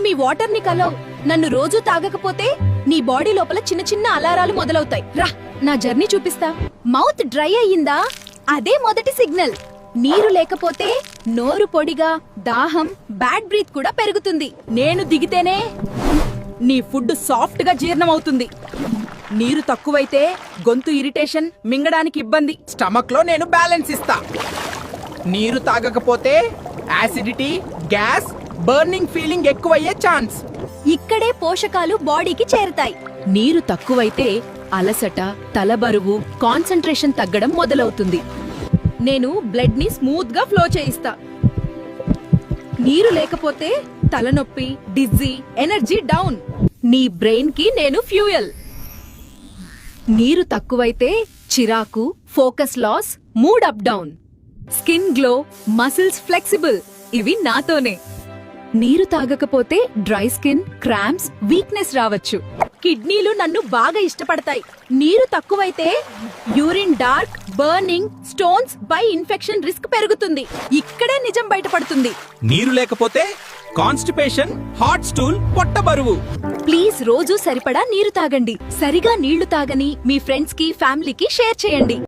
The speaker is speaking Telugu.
మీ వాటర్ ని కలవ్. నన్ను రోజు తాగకపోతే నీ బాడీ లోపల చిన్న చిన్న అలారాలు మొదలవుతాయి. రా, నా జర్నీ చూపిస్తా. మౌత్ డ్రై అయ్యిందా? అదే మొదటి సిగ్నల్. నీరు లేకపోతే నోరు పొడిగా, దాహం, బ్యాడ్ బ్రీత్ కూడా పెరుగుతుంది. నేను దిగితేనే నీ ఫుడ్ సాఫ్ట్ గా జీర్ణమవుతుంది. నీరు తక్కువైతే గొంతు ఇరిటేషన్, మింగడానికి ఇబ్బంది. స్టమక్ లో నేను బ్యాలెన్స్ ఇస్తా. నీరు తాగకపోతే యాసిడిటీ, గ్యాస్, బర్నింగ్ ఫీలింగ్ ఎక్కువయ్యే ఛాన్స్. ఇక్కడే పోషకాలు బాడీకి చేరుతాయి. నీరు తక్కువైతే అలసట, తలబరువు, కాన్సంట్రేషన్ తగ్గడం మొదలవుతుంది. నేను బ్లడ్ ని స్మూత్ గా ఫ్లో చేయిస్తా. నీరు లేకపోతే తలనొప్పి, డిజ్జీ, ఎనర్జీ డౌన్. నీ బ్రెయిన్ కి నేను ఫ్యూయల్. నీరు తక్కువైతే చిరాకు, focus loss, mood up down. Skin glow, muscles flexible. ఇవి నాతోనే. నీరు తాగకపోతే డ్రై స్కిన్, క్రాంప్స్, వీక్నెస్ రావచ్చు. కిడ్నీలు నన్ను బాగా ఇష్టపడతాయి. నీరు తక్కువైతే urine dark, burning, stones, by infection risk పెరుగుతుంది. ఇక్కడే నిజం బయటపడుతుంది. నీరు లేకపోతే కాన్స్టిపేషన్, హాట్ స్టూల్, పొట్ట బరువు. ప్లీజ్ రోజు సరిపడా నీరు తాగండి. సరిగా నీళ్లు తాగని మీ ఫ్రెండ్స్ కి, ఫ్యామిలీకి షేర్ చేయండి.